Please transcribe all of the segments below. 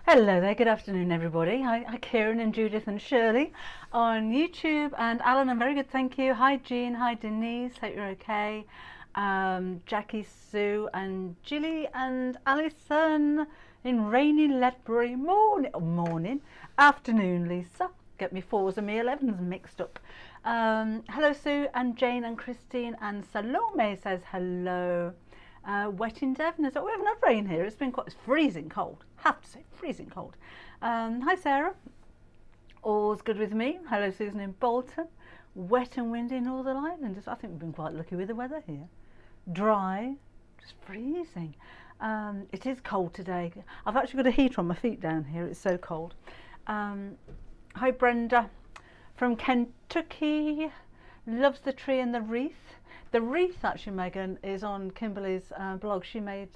Hello there, good afternoon everybody. Hi Kieran and Judith and Shirley on YouTube, and Alan, I'm very good, thank you. Hi Jean, hi Denise, hope you're okay. Jackie, Sue and Gilly and Alison in rainy Ledbury. Morning, afternoon Lisa. Get me fours and me 11s mixed up. Hello Sue and Jane and Christine, and Salome says hello. Wet in Devon. We haven't had rain here. It's freezing cold. Have to say, freezing cold. Hi Sarah. All's good with me. Hello Susan in Bolton. Wet and windy in Northern Ireland. I think we've been quite lucky with the weather here. Dry, just freezing. It is cold today. I've actually got a heater on my feet down here. It's so cold. Hi Brenda from Kentucky. Loves the tree and the wreath. The wreath, actually, Megan, is on Kimberly's blog. She made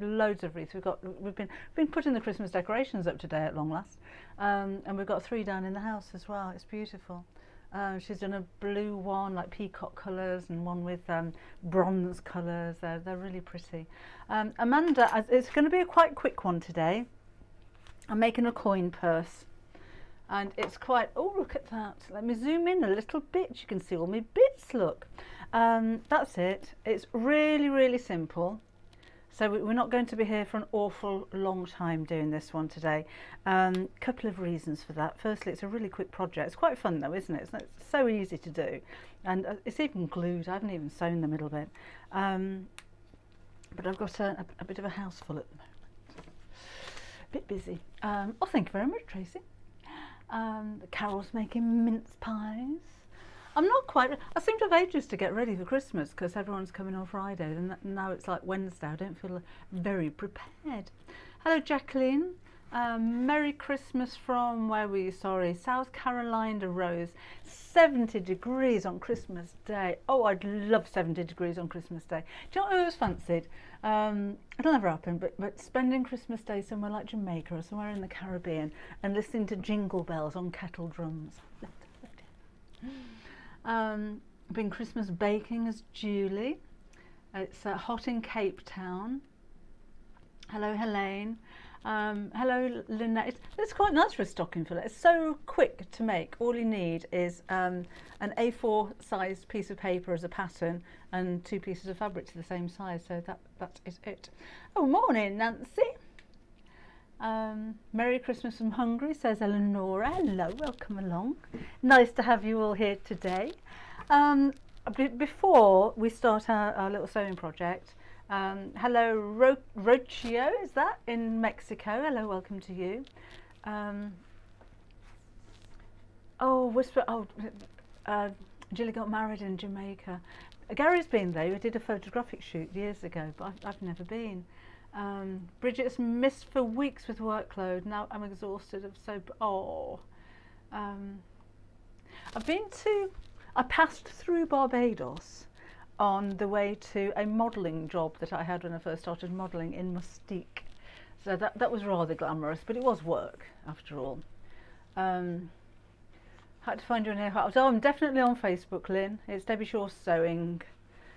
loads of wreaths. We've been putting the Christmas decorations up today at long last, and we've got 3 down in the house as well. It's beautiful. She's done a blue one, like peacock colours, and one with bronze colours. They're really pretty. Amanda, it's going to be a quite quick one today. I'm making a coin purse. And it's quite, oh look at that, let me zoom in a little bit, you can see all my bits, look. That's it, it's really simple. So we're not going to be here for an awful long time doing this one today. Couple of reasons for that. Firstly, it's a really quick project. It's quite fun though, isn't it? It's so easy to do. And it's even glued, I haven't even sewn the middle bit. But I've got a bit of a house full at the moment. A bit busy. Oh, thank you very much, Tracy. Carol's making mince pies. I seem to have ages to get ready for Christmas because everyone's coming on Friday, and now it's like Wednesday. I don't feel very prepared. Hello Jacqueline. Merry Christmas from, where were you? Sorry, South Carolina, Rose. 70 degrees on Christmas Day. Oh, I'd love 70 degrees on Christmas Day. Do you know what I always fancied? It'll never happen, but spending Christmas Day somewhere like Jamaica or somewhere in the Caribbean and listening to jingle bells on kettle drums. Been Christmas baking as Julie. It's hot in Cape Town. Hello Helene. Hello Lynette. It's quite nice for a stocking filler. It's so quick to make. All you need is an A4 sized piece of paper as a pattern and 2 pieces of fabric to the same size. So that is it. Oh, morning Nancy. Merry Christmas from Hungary, says Eleonora. Hello, welcome along. Nice to have you all here today. Before we start our little sewing project, hello Rocio, is that in Mexico? Hello, welcome to you. Julie got married in Jamaica. Gary's been there. We did a photographic shoot years ago, but I've never been. Bridget's missed for weeks with workload. Now I'm exhausted of I passed through Barbados on the way to a modelling job that I had when I first started modelling in Mustique. So that was rather glamorous, but it was work after all. Had to find you on here. Oh, I'm definitely on Facebook, Lynn. It's Debbie Shaw Sewing.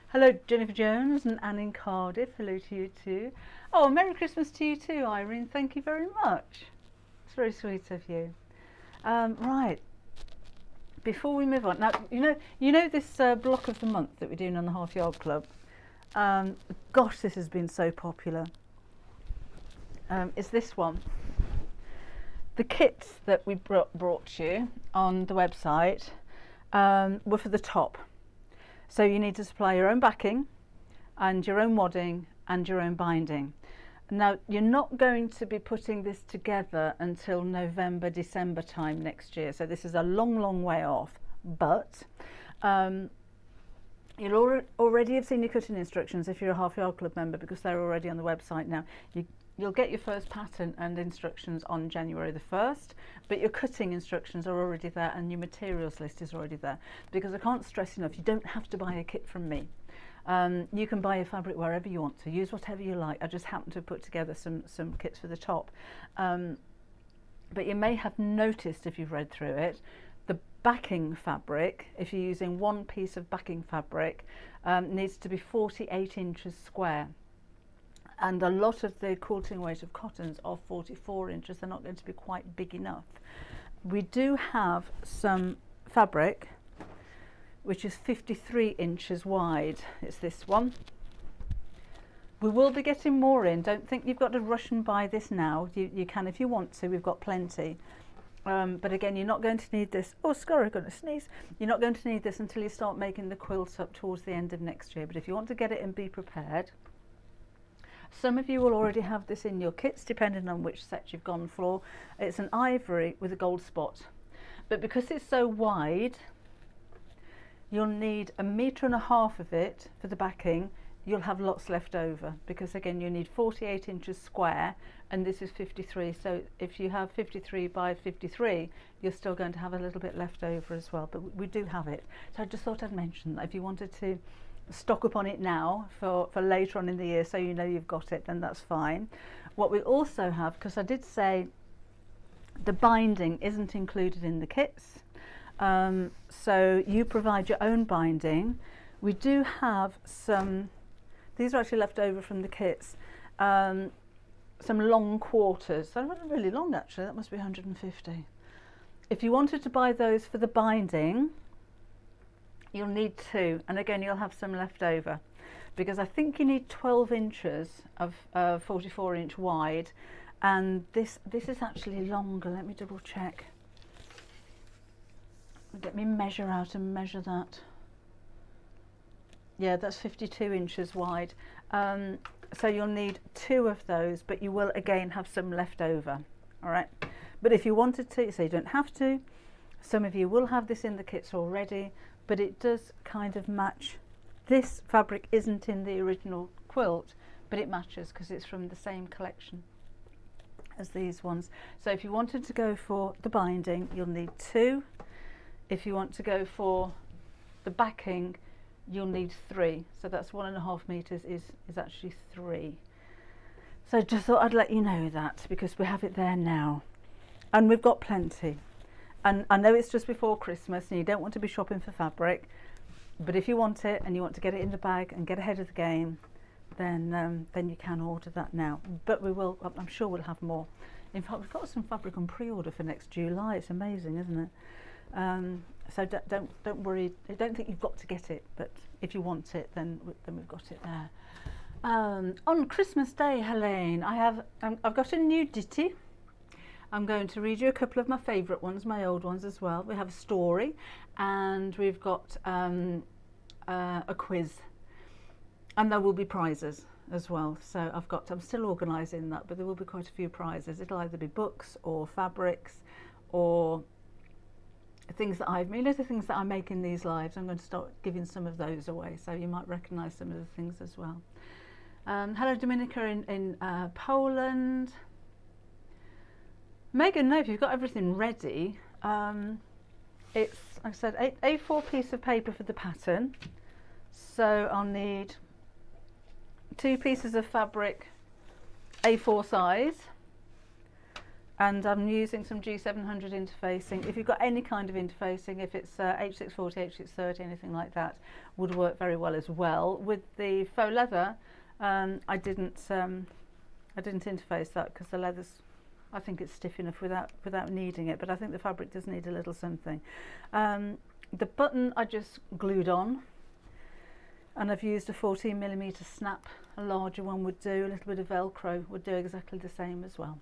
Hello Jennifer Jones and Anne in Cardiff. Hello to you too. Oh, Merry Christmas to you too, Irene. Thank you very much. It's very sweet of you. Right. Before we move on, now you know this block of the month that we're doing on the Half Yard Club. Gosh, this has been so popular. It's this one. The kits that we brought you on the website were for the top. So you need to supply your own backing and your own wadding and your own binding. Now, you're not going to be putting this together until November, December time next year. So this is a long way off, but you'll already have seen your cutting instructions if you're a Half Yard Club member, because they're already on the website now. You'll get your first pattern and instructions on January the 1st, but your cutting instructions are already there and your materials list is already there, because I can't stress enough, you don't have to buy a kit from me. You can buy your fabric wherever you want to, use whatever you like. I just happen to put together some kits for the top. But you may have noticed, if you've read through it, the backing fabric, if you're using one piece of backing fabric, needs to be 48 inches square. and a lot of the quilting weight of cottons are 44 inches. They're not going to be quite big enough. We do have some fabric which is 53 inches wide. It's this one. We will be getting more in. Don't think you've got to rush and buy this now. You can if you want to. We've got plenty. But again, you're not going to need this. Oh, sorry, I'm going to sneeze. You're not going to need this until you start making the quilts up towards the end of next year. But if you want to get it and be prepared, some of you will already have this in your kits, depending on which set you've gone for. It's an ivory with a gold spot. But because it's so wide, you'll need 1.5 meters of it for the backing. You'll have lots left over because again you need 48 inches square and this is 53, so if you have 53 by 53 you're still going to have a little bit left over as well, but we do have it. So I just thought I'd mention that if you wanted to stock up on it now for later on in the year so you know you've got it, then that's fine. What we also have, because I did say the binding isn't included in the kits, so you provide your own binding. We do have some, these are actually left over from the kits, some long quarters. They're not really long actually, that must be 150. If you wanted to buy those for the binding, you'll need 2, and again you'll have some left over because I think you need 12 inches of 44 inch wide, and this is actually longer. Let me double check. Let me measure out and measure that. Yeah, that's 52 inches wide. So you'll need 2 of those, but you will again have some left over. All right. But if you wanted to, so you don't have to, some of you will have this in the kits already, but it does kind of match. This fabric isn't in the original quilt, but it matches because it's from the same collection as these ones. So if you wanted to go for the binding, you'll need 2. If you want to go for the backing, you'll need 3. So that's 1.5 meters is actually 3. So just thought I'd let you know that because we have it there now, and we've got plenty. And I know it's just before Christmas and you don't want to be shopping for fabric, but if you want it and you want to get it in the bag and get ahead of the game, then you can order that now. But we will, I'm sure we'll have more. In fact, we've got some fabric on pre-order for next July. It's amazing, isn't it? So don't worry. I don't think you've got to get it, but if you want it, then we've got it there. On Christmas Day, Helene, I've got a new ditty. I'm going to read you a couple of my favourite ones, my old ones as well. We have a story, and we've got a quiz, and there will be prizes as well. So I'm still organising that, but there will be quite a few prizes. It'll either be books or fabrics or things that I've made, the things that I make in these lives. I'm going to start giving some of those away, so you might recognise some of the things as well. Hello Dominica in Poland. Megan, no, if you've got everything ready, it's, like I said, A4 piece of paper for the pattern. So I'll need 2 pieces of fabric, A4 size, and I'm using some G700 interfacing. If you've got any kind of interfacing, if it's H640, H630, anything like that, would work very well as well. With the faux leather, I didn't interface that because the leather's, I think it's stiff enough without needing it, but I think the fabric does need a little something. The button I just glued on, and I've used a 14mm snap. A larger one would do, a little bit of Velcro would do exactly the same as well.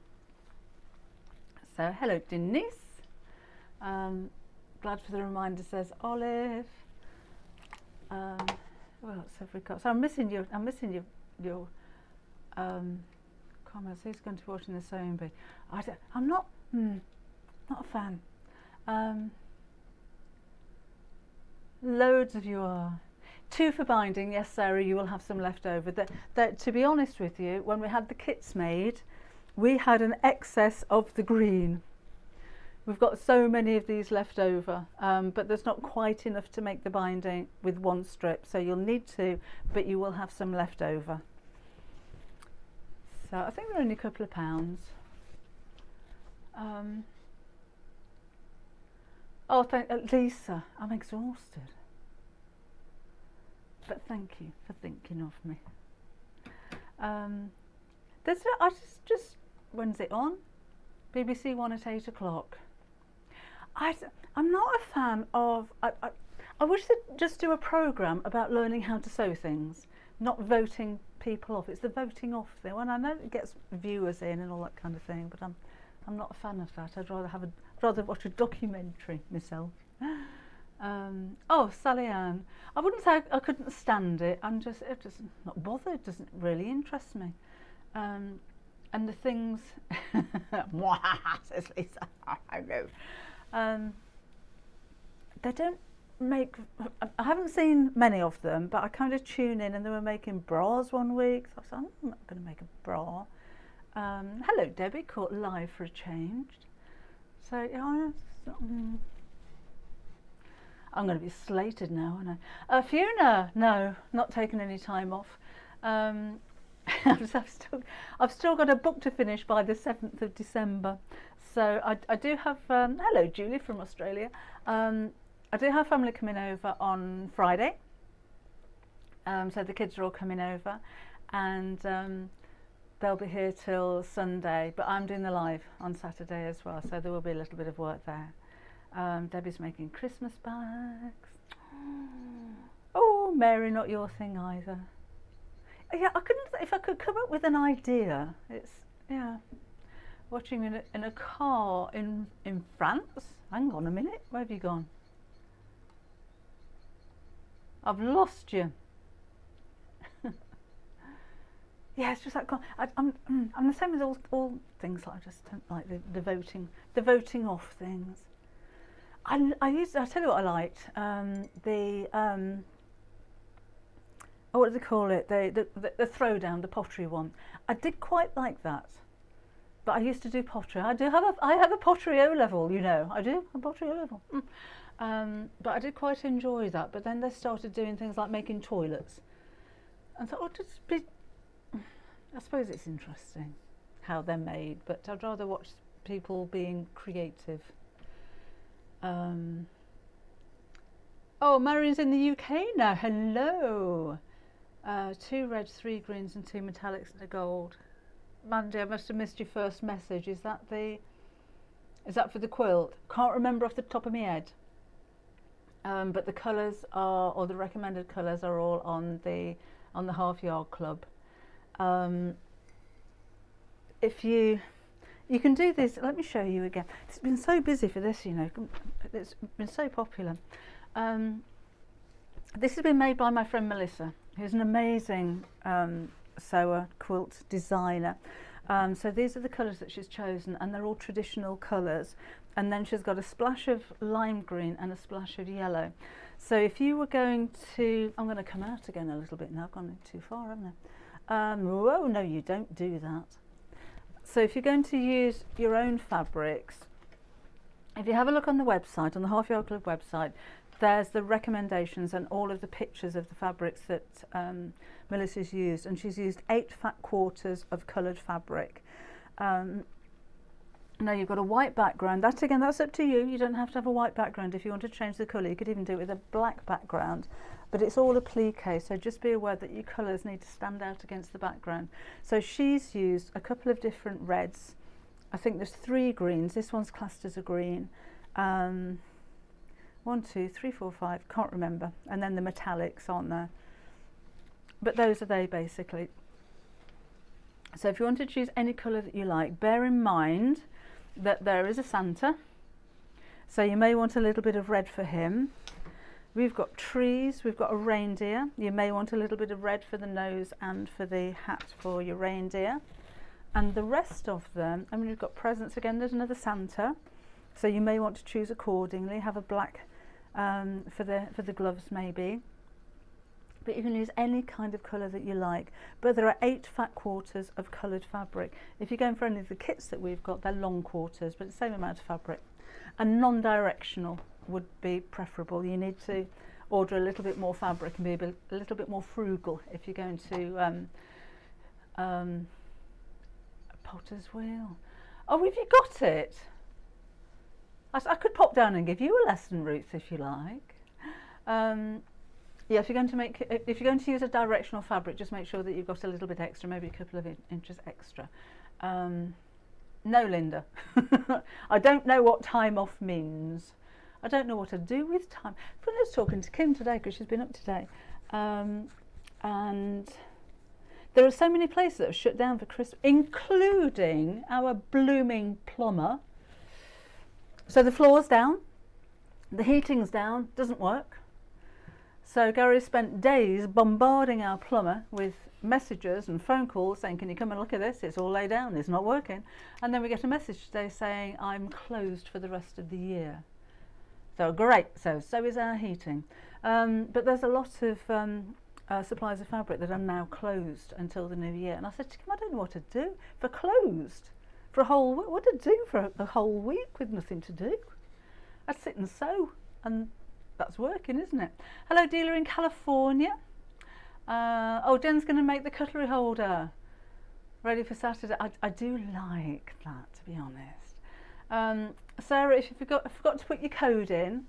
So hello Denise, glad for the reminder, says Olive. What else have we got? So I'm missing your comments. Who's going to be watching the sewing bee? I'm not a fan. Loads of you are. 2 for binding. Yes, Sarah, you will have some left over. To be honest with you, when we had the kits made, we had an excess of the green. We've got so many of these left over, but there's not quite enough to make the binding with 1 strip, so you'll need 2, but you will have some left over. So I think they're only a couple of pounds. Oh, Lisa, I'm exhausted. But thank you for thinking of me. I just when's it on? BBC One at 8 o'clock. I'm not a fan of. I wish they'd just do a programme about learning how to sew things, not voting people off. It's the voting off thing. And I know it gets viewers in and all that kind of thing, but I'm not a fan of that. I'd rather watch a documentary myself. Oh, Sally Ann. I wouldn't say I couldn't stand it. I'm just not bothered. It doesn't really interest me. And the things, says Lisa. I know. They don't make. I haven't seen many of them, but I kind of tune in, and they were making bras one week. So I said, I'm not going to make a bra. Hello, Debbie. Caught live for a change. So yeah, I'm going to be slated now, aren't I? Fiona, no, not taking any time off. I've still got a book to finish by the 7th of December. So I do have. Hello, Julie from Australia. I do have family coming over on Friday. So the kids are all coming over, and they'll be here till Sunday. But I'm doing the live on Saturday as well, so there will be a little bit of work there. Debbie's making Christmas bags. Oh, Mary, not your thing either. Yeah, I couldn't. If I could come up with an idea, it's watching in a car in France. Hang on a minute, where have you gone? I've lost you. Yeah, it's just like I'm the same with all things. Like I just don't like the voting off things. I'll tell you what I liked. What do they call it? The throwdown, the pottery one. I did quite like that. But I used to do pottery. I have a pottery O level, you know. I do a pottery O level. But I did quite enjoy that. But then they started doing things like making toilets. And I thought, I suppose it's interesting how they're made, but I'd rather watch people being creative. Oh, Marion's in the UK now. Hello. 2 reds, 3 greens and 2 metallics and a gold. Mandy, I must have missed your first message. Is that for the quilt? Can't remember off the top of my head. But the colours are, or the recommended colours are all on the Half Yard Club. If you can do this, let me show you again. It's been so busy for this, you know. It's been so popular. This has been made by my friend Melissa, who's an amazing sewer, quilt designer. So these are the colours that she's chosen, and they're all traditional colours. And then she's got a splash of lime green and a splash of yellow. So if you were going to, I'm going to come out again a little bit now. I've gone too far, haven't I? Whoa, no, you don't do that. So if you're going to use your own fabrics, if you have a look on the website, on the Half Yard Club website, there's the recommendations and all of the pictures of the fabrics that Melissa's used, and she's used 8 fat quarters of coloured fabric. Now you've got a white background. That again, that's up to you. You don't have to have a white background. If you want to change the colour, you could even do it with a black background. But it's all applique, so just be aware that your colours need to stand out against the background. So she's used a couple of different reds. I think there's 3 greens. This one's classed as a green. 1, 2, 3, 4, 5. Can't remember. And then the metallics aren't there. But those are they basically. So if you want to choose any colour that you like, bear in mind that there is a Santa. So you may want a little bit of red for him. We've got trees, we've got a reindeer. You may want a little bit of red for the nose and for the hat for your reindeer. And the rest of them, I mean, we've got presents again, there's another Santa. So you may want to choose accordingly, have a black for the gloves maybe. But you can use any kind of colour that you like. But there are 8 fat quarters of coloured fabric. If you're going for any of the kits that we've got, they're long quarters, but the same amount of fabric. And non-directional would be preferable. You need to order a little bit more fabric and be a little bit more frugal if you're going to a potter's wheel. Oh, have you got it? I could pop down and give you a lesson, Ruth, if you like. Yeah, if you're going to use a directional fabric, just make sure that you've got a little bit extra, maybe a couple of inches extra. No, Linda. I don't know what time off means. I don't know what to do with time. I was talking to Kim today because she's been up today, and there are so many places that have shut down for Christmas, including our blooming plumber. So the floor's down, the heating's down, doesn't work. So Gary spent days bombarding our plumber with messages and phone calls saying, can you come and look at this? It's all laid down, it's not working. And then we get a message today saying, I'm closed for the rest of the year. So great, so is our heating. But there's a lot of suppliers of fabric that are now closed until the new year. And I said to him, I don't know what to do for closed for a whole week. What to do for a whole week with nothing to do? I'd sit and sew, and that's working, isn't it? Hello, dealer in California. Oh, Jen's going to make the cutlery holder ready for Saturday. I do like that, to be honest. Sarah, if you forgot to put your code in,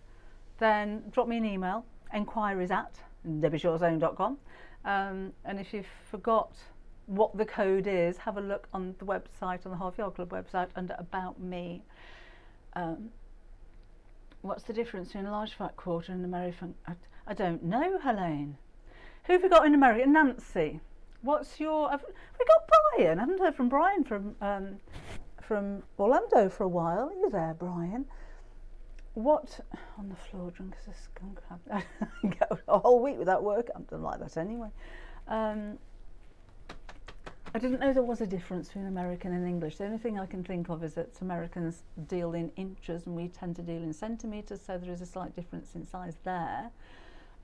then drop me an email, enquiries@debbieshawzone.com. And if you've forgot what the code is, have a look on the website, on the Half Yard Club website, under About Me. What's the difference between a large fat quarter and American? I don't know, Helene. Who have we got in America? Nancy. What's your? Have we got Brian? I haven't heard from Brian from Orlando for a while. Are you there, Brian? What on the floor? Drunk as a skunk. Go a whole week without work. I'm done like that anyway. I didn't know there was a difference between American and English. The only thing I can think of is that Americans deal in inches and we tend to deal in centimetres, so there is a slight difference in size there.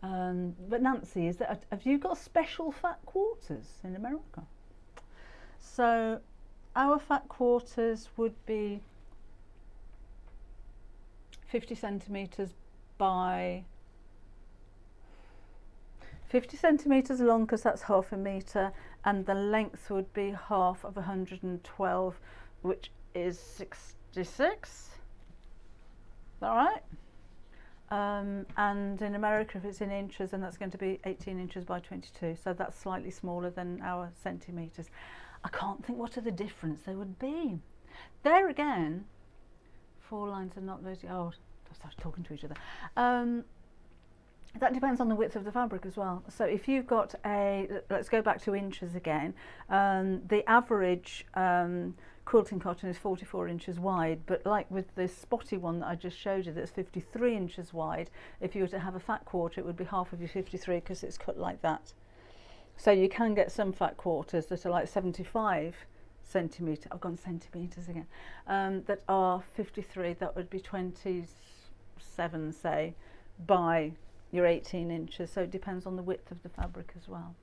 But Nancy, have you got special fat quarters in America? So our fat quarters would be 50 centimetres by 50 centimetres long, because that's half a metre, and the length would be half of 112, which is 66. Is that right? And in America, if it's in inches, then that's going to be 18 inches by 22, so that's slightly smaller than our centimetres. I can't think what are the difference there would be. There again, 4 lines are not very, oh, I started talking to each other. That depends on the width of the fabric as well. So if you've got let's go back to inches again, the average quilting cotton is 44 inches wide, but like with this spotty one that I just showed you that's 53 inches wide, if you were to have a fat quarter, it would be half of your 53 because it's cut like that. So you can get some fat quarters that are like 75 centimetre, I've gone centimetres again, that are 53, that would be 27, say, by your 18 inches, so it depends on the width of the fabric as well.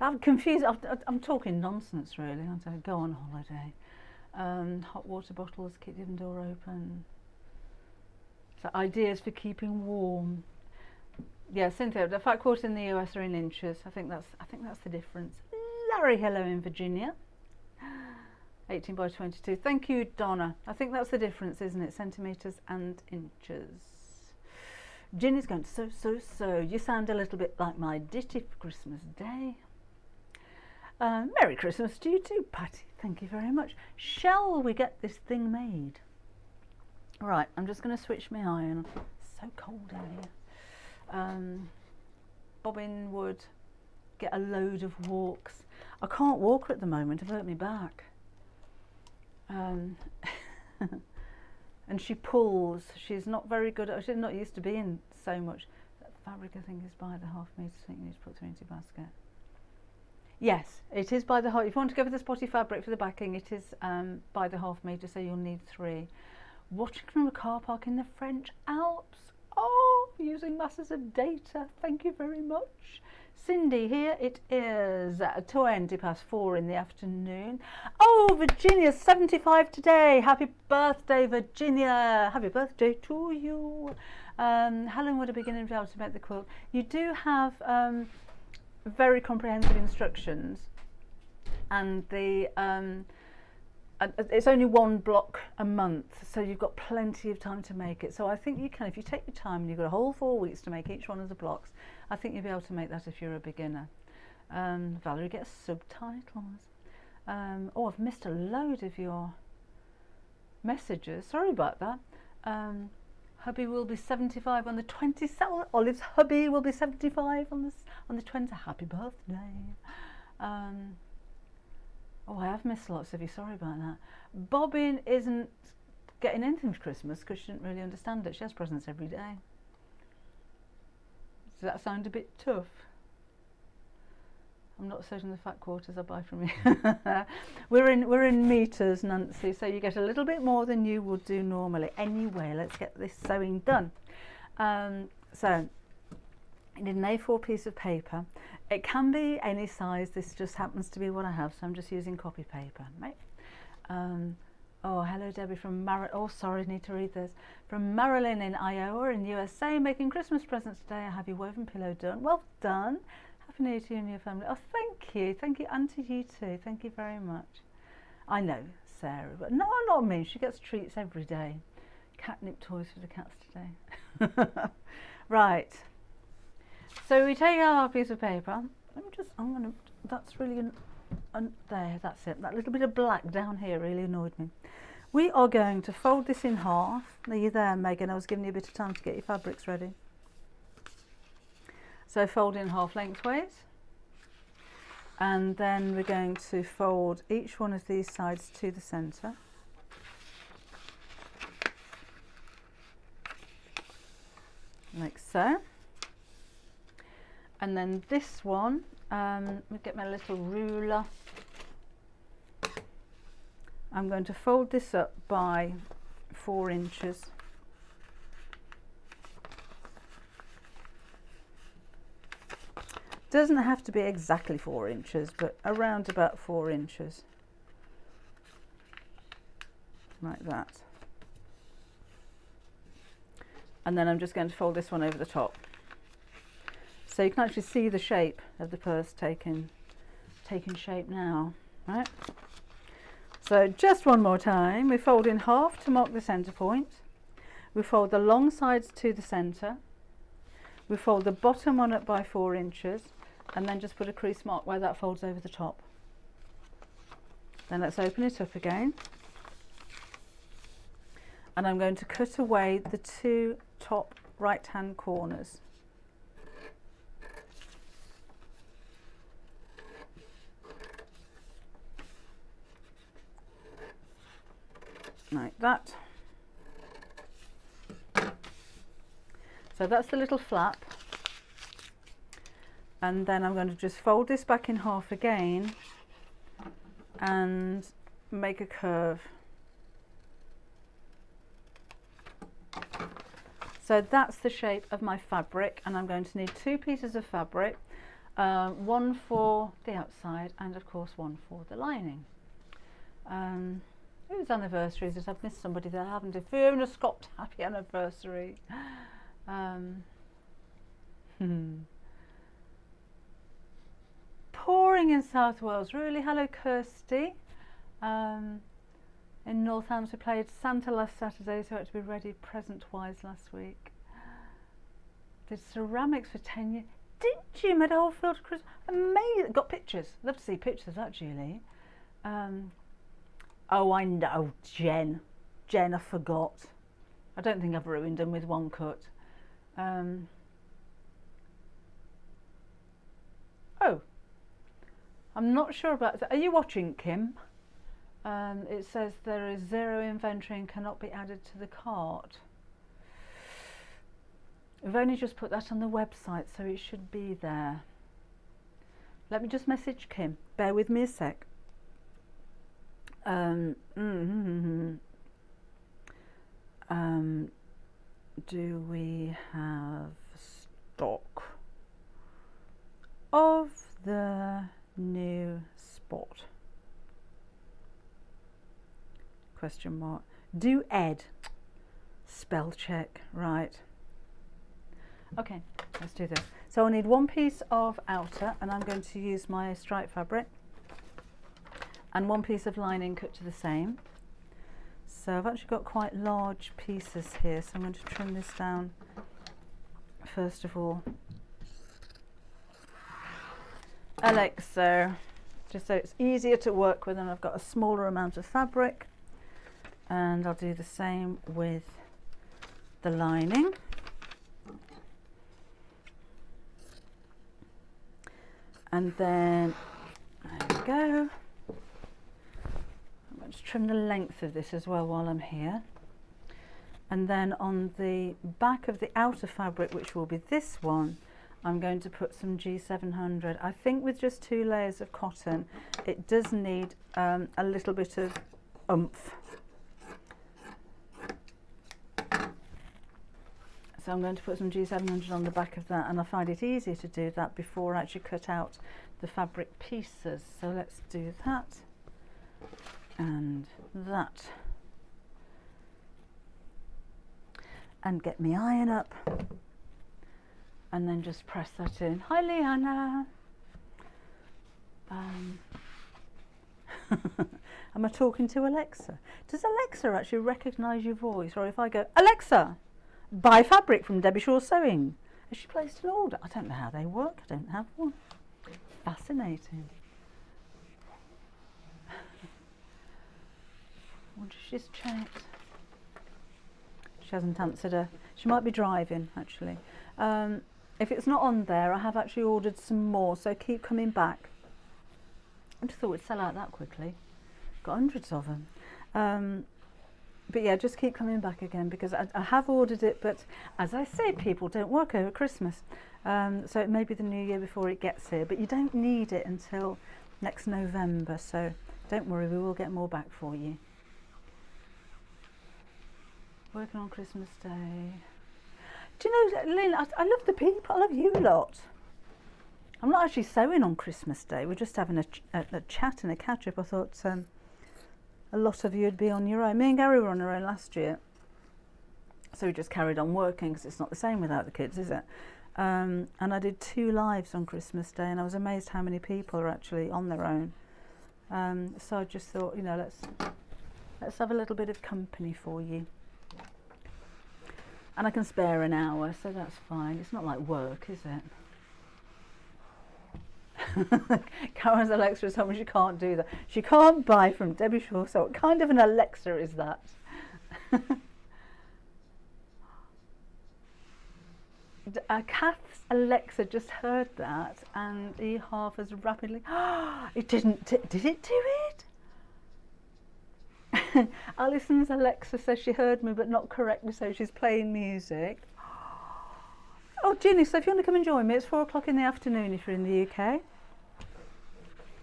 I'm confused. I'm talking nonsense really. I go on holiday. Hot water bottles, keep the oven door open. So ideas for keeping warm. Yeah, Cynthia, the fat quarters in the US are in inches. I think that's the difference. Larry, hello in Virginia. 18 by 22. Thank you, Donna. I think that's the difference, isn't it? Centimetres and inches. Ginny's going to sew. You sound a little bit like my ditty for Christmas Day. Merry Christmas to you too, Patty. Thank you very much. Shall we get this thing made? Right, I'm just going to switch my iron. It's so cold down here. Bobbin would get a load of walks. I can't walk at the moment. I've hurt my back. And she pulls. She's not very good at, she's not used to being so much. That fabric I think is by the half metre, I think you need to put 3 into your basket. Yes, it is by the half. If you want to go for the spotty fabric for the backing, it is by the half metre, so you'll need 3. Watching from a car park in the French Alps. Oh, using masses of data. Thank you very much. Cindy, here it is 4:20 in the afternoon. Oh, Virginia, 75 today. Happy birthday, Virginia. Happy birthday to you. Helen would have begun to be able to make the quilt. You do have very comprehensive instructions, and the it's only one block a month, so you've got plenty of time to make it. So I think you can, if you take your time and you've got a whole 4 weeks to make each one of the blocks, I think you'll be able to make that if you're a beginner. Valerie gets subtitles. Oh, I've missed a load of your messages. Sorry about that. Hubby will be 75 on the 27th. Olive's hubby will be 75 on the 20th. Happy birthday. Oh, I have missed lots of you. Sorry about that. Bobbin isn't getting anything for Christmas because she didn't really understand it. She has presents every day. Does that sound a bit tough? I'm not certain the fat quarters I buy from you. we're in meters, Nancy, so you get a little bit more than you would do normally. Anyway, let's get this sewing done. So I need an A4 piece of paper. It can be any size. This just happens to be what I have, so I'm just using copy paper, right? Oh, hello Debbie from oh sorry, I need to read this. From Marilyn in Iowa in USA, making Christmas presents today. I have your woven pillow done. Well done. Happy New Year to you and your family. Oh, thank you, and to you too. Thank you very much. I know Sarah, but no, not me. She gets treats every day. Catnip toys for the cats today. Right. So we take our piece of paper. That's really there. That's it. That little bit of black down here really annoyed me. We are going to fold this in half. Are you there, Megan? I was giving you a bit of time to get your fabrics ready. So fold in half lengthways, and then we're going to fold each one of these sides to the centre. Like so. And then this one, let me get my little ruler. I'm going to fold this up by 4 inches. Doesn't have to be exactly 4 inches, but around about 4 inches. Like that. And then I'm just going to fold this one over the top. So you can actually see the shape of the purse taking shape now, right? So just one more time, we fold in half to mark the centre point. We fold the long sides to the centre. We fold the bottom one up by 4 inches, and then just put a crease mark where that folds over the top. Then let's open it up again. And I'm going to cut away the 2 top right-hand corners. Like that. So that's the little flap. And then I'm going to just fold this back in half again and make a curve. So that's the shape of my fabric, and I'm going to need 2 pieces of fabric, one for the outside and of course one for the lining. It was anniversaries, I've missed somebody there, haven't I? Fiona Scott, happy anniversary. Pouring in South Wales, really. Hello Kirsty. In Northampton we played Santa last Saturday, so I had to be ready present wise last week. Did ceramics for 10 years. Did you? Made a whole field of Christmas. Amazing. Got pictures. Love to see pictures actually. Oh, I know, Jen, I forgot. I don't think I've ruined them with one cut. Oh, I'm not sure about that. Are you watching, Kim? It says there is 0 inventory and cannot be added to the cart. We've only just put that on the website, so it should be there. Let me just message Kim. Bear with me a sec. Do we have stock of the new spot? Question mark. Do Ed. Spell check. Right. Okay, let's do this. So I need 1 piece of outer, and I'm going to use my stripe fabric. and 1 piece of lining cut to the same. So I've actually got quite large pieces here, so I'm going to trim this down first of all. Alexa, just so it's easier to work with, and I've got a smaller amount of fabric, and I'll do the same with the lining. And then there we go. I'm going to trim the length of this as well while I'm here. And then on the back of the outer fabric, which will be this one, I'm going to put some G700. I think with just 2 layers of cotton, it does need a little bit of oomph. So I'm going to put some G700 on the back of that, and I find it easier to do that before I actually cut out the fabric pieces. So let's do that and that. And get my iron up. And then just press that in. Hi, Leanna. Am I talking to Alexa? Does Alexa actually recognise your voice? Or if I go, Alexa, buy fabric from Debbie Shaw Sewing, has she placed an order? I don't know how they work. I don't have one. Fascinating. I wonder if she's checked. She hasn't answered her. She might be driving, actually. If it's not on there, I have actually ordered some more, so keep coming back. I just thought we'd sell out that quickly. Got hundreds of them. But yeah, just keep coming back again, because I have ordered it, but as I say, people don't work over Christmas. So it may be the new year before it gets here, but you don't need it until next November, so don't worry, we will get more back for you. Working on Christmas Day. Do you know, Lynn, I love the people, I love you lot. I'm not actually sewing on Christmas Day, we're just having a chat and a catch up. I thought a lot of you would be on your own. Me and Gary were on our own last year, so we just carried on working, because it's not the same without the kids, is it? And I did 2 lives on Christmas Day, and I was amazed how many people are actually on their own. So I just thought, you know, let's have a little bit of company for you. And I can spare an hour, so that's fine. It's not like work, is it? Karen's Alexa has told me she can't do that. She can't buy from Debbie Shaw, so what kind of an Alexa is that? Kath's Alexa just heard that, and he half as rapidly. It didn't. Did it do it? Alison's Alexa says she heard me, but not correctly, so she's playing music. Oh, Ginny, so if you want to come and join me, it's 4 o'clock in the afternoon if you're in the UK.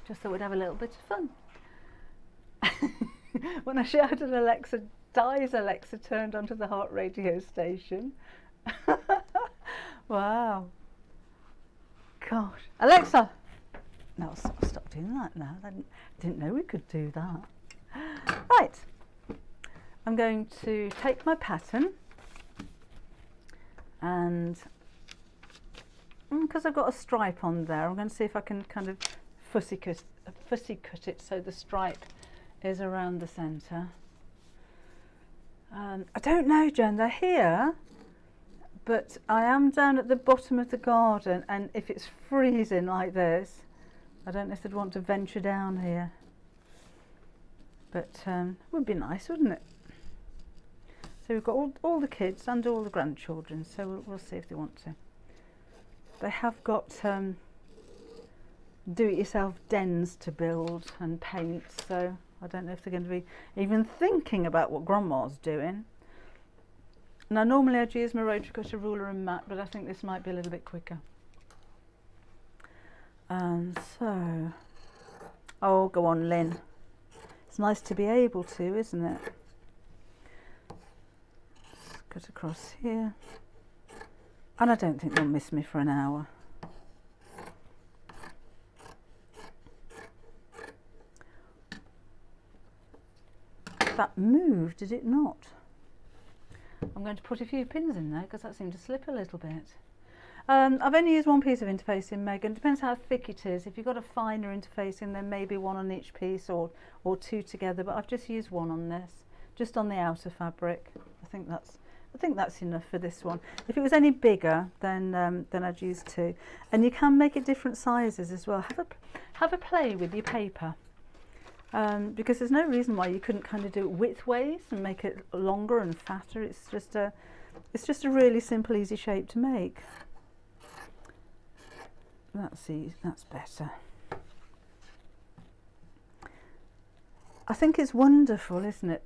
Just thought we'd have a little bit of fun. When I shouted Alexa, Di's Alexa turned onto the heart radio station. Wow. Gosh. Alexa! No, I'll stop doing that now. I didn't know we could do that. Right. I'm going to take my pattern, and because I've got a stripe on there, I'm going to see if I can kind of fussy cut it so the stripe is around the centre. I don't know, Jen, they're here, but I am down at the bottom of the garden, and if it's freezing like this, I don't know if they'd want to venture down here. But it would be nice, wouldn't it? So we've got all the kids and all the grandchildren, so we'll see if they want to. They have got do-it-yourself dens to build and paint, so I don't know if they're going to be even thinking about what Grandma's doing. Now normally I'd use my rotary cutter, ruler and mat, but I think this might be a little bit quicker. And so, oh, go on, Lynn. It's nice to be able to, isn't it? Just cut across here. And I don't think they'll miss me for an hour. That moved, did it not? I'm going to put a few pins in there because that seemed to slip a little bit. I've only used one piece of interfacing, Megan. It depends how thick it is. If you've got a finer interfacing, then maybe one on each piece or two together. But I've just used one on this, just on the outer fabric. I think that's enough for this one. If it was any bigger, then I'd use two. And you can make it different sizes as well. Have a play with your paper, because there's no reason why you couldn't kind of do it widthways and make it longer and fatter. It's just a really simple, easy shape to make. That's better. I think it's wonderful, isn't it?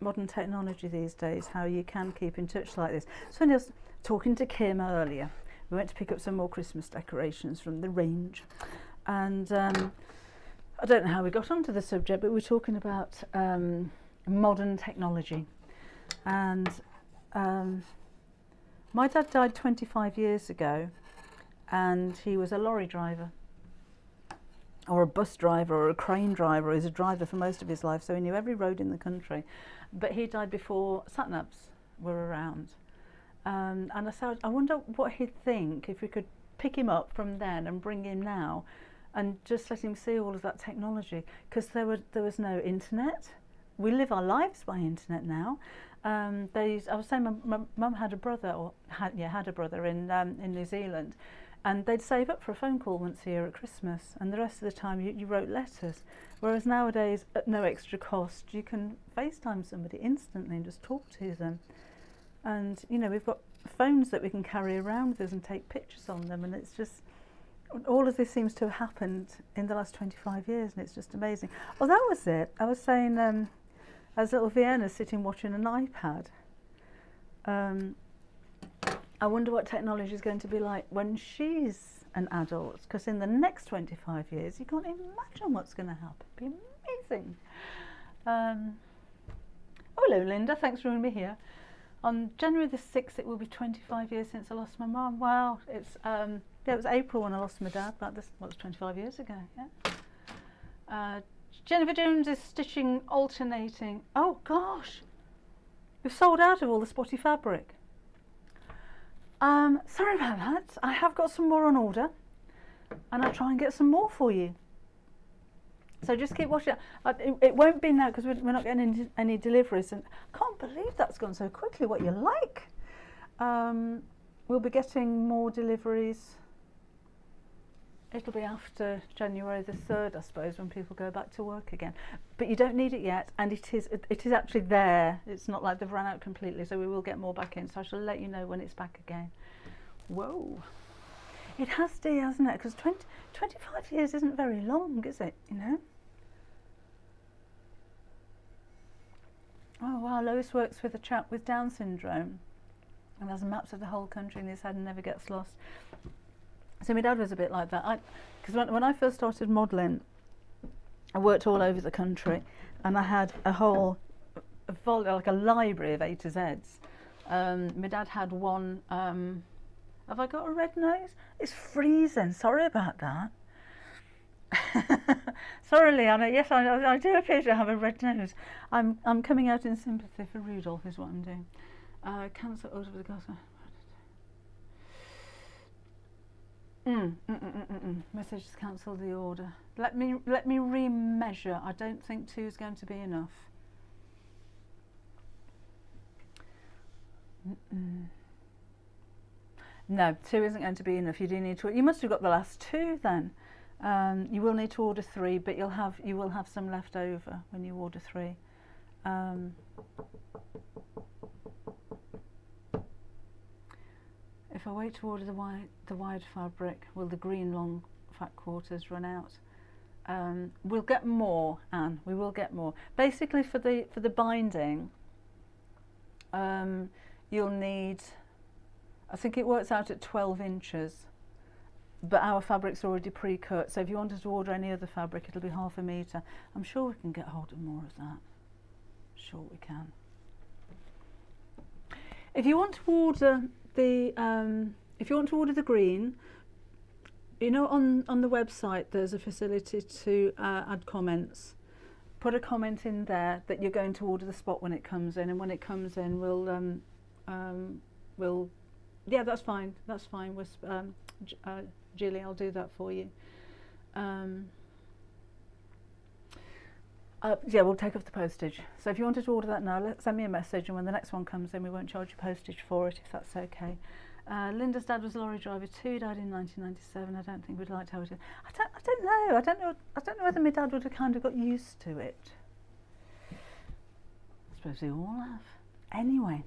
Modern technology these days, how you can keep in touch like this. So when I was talking to Kim earlier, we went to pick up some more Christmas decorations from the range, and I don't know how we got onto the subject, but we were talking about modern technology. And my dad died 25 years ago, and he was a lorry driver, or a bus driver, or a crane driver. He was a driver for most of his life, so he knew every road in the country. But he died before sat-navs were around. And I said, I wonder what he'd think if we could pick him up from then and bring him now and just let him see all of that technology, because there was no internet. We live our lives by internet now. I was saying my mum had a brother, or had a brother in New Zealand, and they'd save up for a phone call once a year at Christmas, and the rest of the time you wrote letters. Whereas nowadays, at no extra cost, you can FaceTime somebody instantly and just talk to them. And you know, we've got phones that we can carry around with us and take pictures on them, and it's just, all of this seems to have happened in the last 25 years, and it's just amazing. Oh, that was it. I was saying, as little Vienna's sitting watching an iPad, I wonder what technology is going to be like when she's an adult, because in the next 25 years, you can't imagine what's going to happen. It'll be amazing. Oh, hello, Linda. Thanks for having me here. On January the 6th, it will be 25 years since I lost my mum. Wow, it was April when I lost my dad, but this was 25 years ago, yeah. Jennifer Jones is stitching alternating. Oh gosh, we've sold out of all the spotty fabric. Sorry about that. I have got some more on order, and I'll try and get some more for you. So just keep watching. It won't be now because we're not getting any deliveries, and I can't believe that's gone so quickly. What you like? We'll be getting more deliveries. It'll be after January the 3rd, I suppose, when people go back to work again. But you don't need it yet, and it is actually there. It's not like they've run out completely, so we will get more back in. So I shall let you know when it's back again. Whoa. It has to, hasn't it? Because 25 years isn't very long, is it? You know? Oh, wow. Lois works with a chap with Down syndrome and has maps of the whole country in his head and never gets lost. So my dad was a bit like that. Because when I first started modelling, I worked all over the country, and I had a whole, like a library of A to Zs. My dad had one. Have I got a red nose? It's freezing. Sorry about that. Sorry, Leanna. Yes, I do appear to have a red nose. I'm coming out in sympathy for Rudolph, is what I'm doing. Cancel order for the gospel. Message to cancel the order. Let me remeasure. I don't think 2 is going to be enough. No, 2 isn't going to be enough. You do need to. You must have got the last 2 then. You will need to order 3, but you will have some left over when you order 3. If I wait to order the wide fabric, will the green long fat quarters run out? We'll get more, Anne. We will get more. Basically, for the binding, you'll need. I think it works out at 12 inches, but our fabric's already pre-cut. So if you wanted to order any other fabric, it'll be half a metre. I'm sure we can get hold of more of that. Sure we can. If you want to order the green, you know, on the website there's a facility to add comments. Put a comment in there that you're going to order the spot when it comes in, and when it comes in, we'll Yeah, that's fine. That's fine. Julie, I'll do that for you. Yeah, we'll take off the postage. So if you wanted to order that now, send me a message, and when the next one comes in, we won't charge you postage for it, if that's okay. Linda's dad was a lorry driver too, died in 1997. I don't think we'd like to have it. I don't know. I don't know whether my dad would have kind of got used to it. I suppose we all have. Anyway,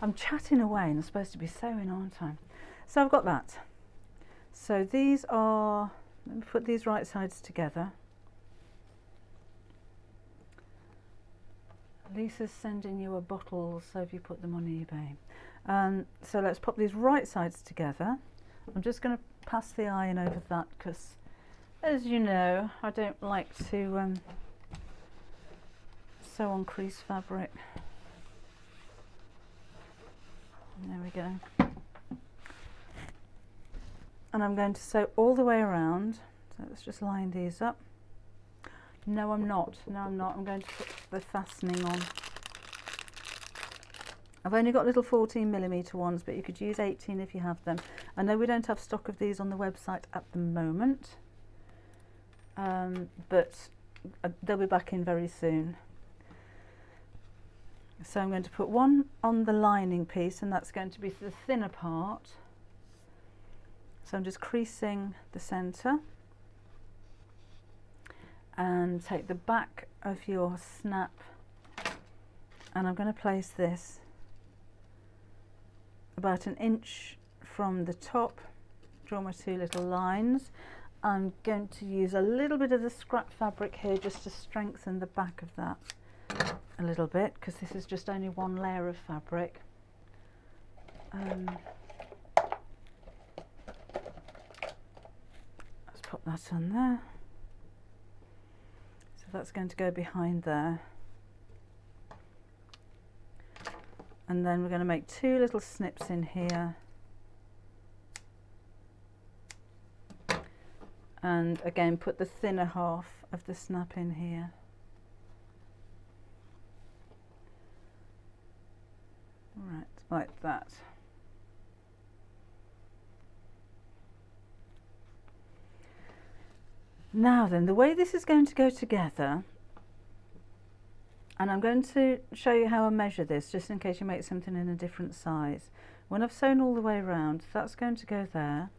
I'm chatting away, and I'm supposed to be sewing, aren't I? So I've got that. So these are. Let me put these right sides together. Lisa's sending you a bottle, so if you put them on eBay. So let's pop these right sides together. I'm just going to pass the iron over that because, as you know, I don't like to sew on crease fabric. There we go. And I'm going to sew all the way around. So let's just line these up. No, I'm not. No, I'm not. I'm going to put the fastening on. I've only got little 14mm ones, but you could use 18 if you have them. I know we don't have stock of these on the website at the moment, but they'll be back in very soon. So I'm going to put one on the lining piece, and that's going to be the thinner part. So I'm just creasing the centre. And take the back of your snap, and I'm going to place this about 1 inch from the top. Draw my 2 little lines. I'm going to use a little bit of the scrap fabric here just to strengthen the back of that a little bit, because this is just only 1 layer of fabric. Let's put that on there. That's going to go behind there, and then we're going to make 2 little snips in here, and again put the thinner half of the snap in here. Right, like that. Now then, the way this is going to go together, and I'm going to show you how I measure this just in case you make something in a different size. When I've sewn all the way around, that's going to go there,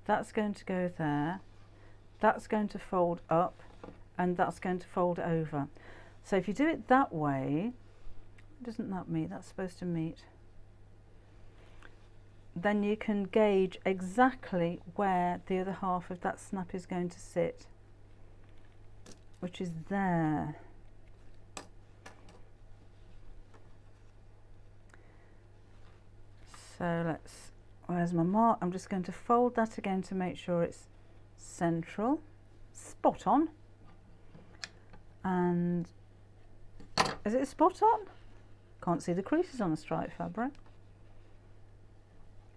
that's going to go there, that's going to fold up, and that's going to fold over. So if you do it that way, doesn't that meet? That's supposed to meet. Then you can gauge exactly where the other half of that snap is going to sit, which is there. So where's my mark? I'm just going to fold that again to make sure it's central, spot on. And is it spot on? Can't see the creases on the striped fabric.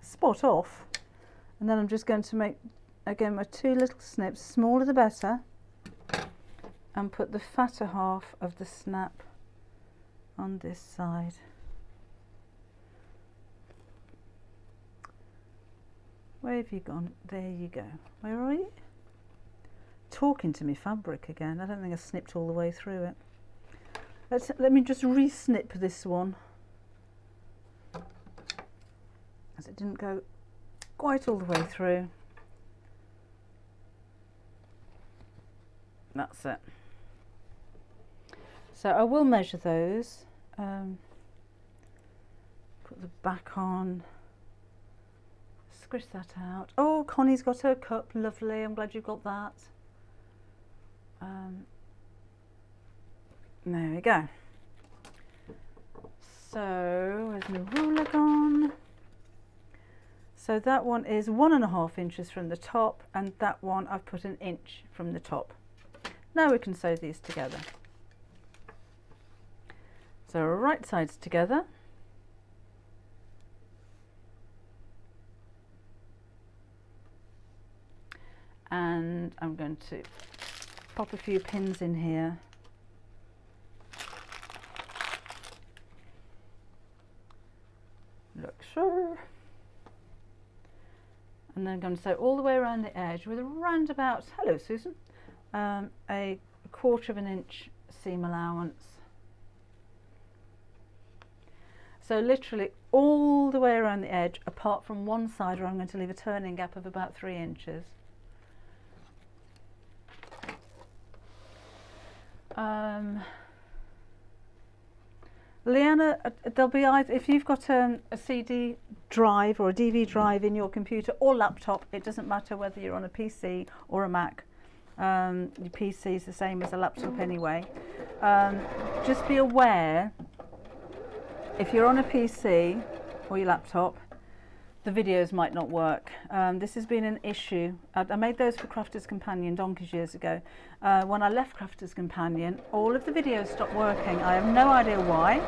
Spot off. And then I'm just going to make again my 2 little snips, smaller the better, and put the fatter half of the snap on this side. Where have you gone? There you go. Where are you? Talking to me fabric again. I don't think I snipped all the way through it. Let me just re-snip this one, as it didn't go quite all the way through. That's it. So I will measure those. Put the back on. Squish that out. Oh, Connie's got her cup. Lovely. I'm glad you've got that. There we go. So where's my ruler gone? So that one is 1.5 inches from the top, and that one I've put 1 inch from the top. Now we can sew these together. So right sides together. And I'm going to pop a few pins in here. Look, sure. And then I'm going to sew all the way around the edge with around about, hello Susan, a 1/4 of an inch seam allowance. So literally all the way around the edge, apart from one side where I'm going to leave a turning gap of about 3 inches. Leanna, there'll be either, if you've got a CD drive or a DVD drive in your computer or laptop, it doesn't matter whether you're on a PC or a Mac. Your PC is the same as a laptop anyway. Just be aware, if you're on a PC or your laptop, the videos might not work. This has been an issue. I made those for Crafter's Companion donkeys years ago. When I left Crafter's Companion, all of the videos stopped working. I have no idea why,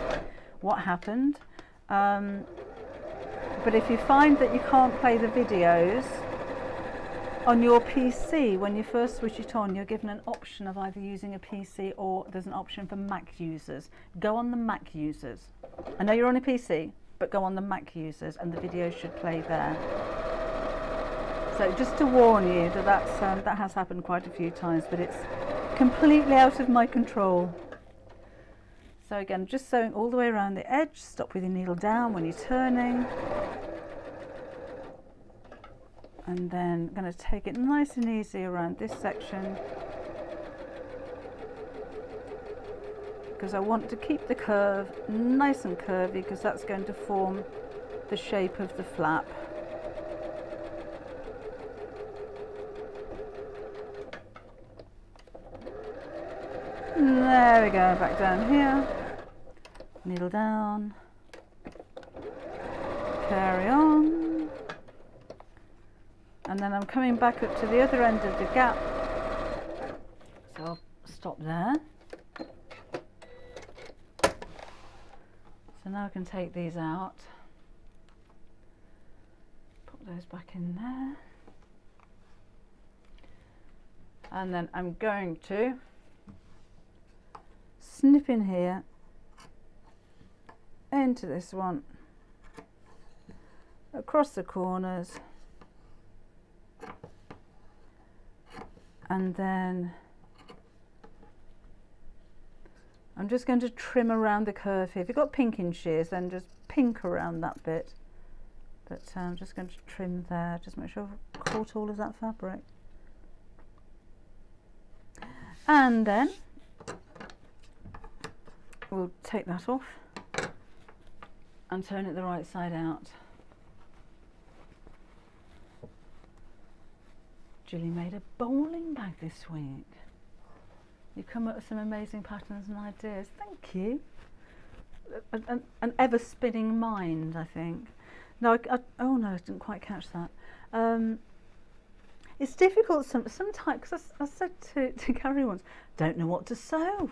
what happened. But if you find that you can't play the videos on your PC, when you first switch it on, you're given an option of either using a PC or there's an option for Mac users. Go on the Mac users. I know you're on a PC, but go on the Mac users and the video should play there. So just to warn you that that has happened quite a few times, but it's completely out of my control. So again, just sewing all the way around the edge. Stop with your needle down when you're turning. And then I'm going to take it nice and easy around this section, because I want to keep the curve nice and curvy, because that's going to form the shape of the flap. There we go, back down here, needle down, carry on, and then I'm coming back up to the other end of the gap, so I'll stop there. So now I can take these out, put those back in there, and then I'm going to snip in here into this one, across the corners, and then I'm just going to trim around the curve here. If you've got pinking shears, then just pink around that bit, but I'm just going to trim there, just make sure I've caught all of that fabric. And then we'll take that off and turn it the right side out. Julie made a bowling bag this week. You come up with some amazing patterns and ideas. Thank you. An ever spinning mind, I think. No, oh no, I didn't quite catch that. It's difficult sometimes, because I said to Gary once, don't know what to sew.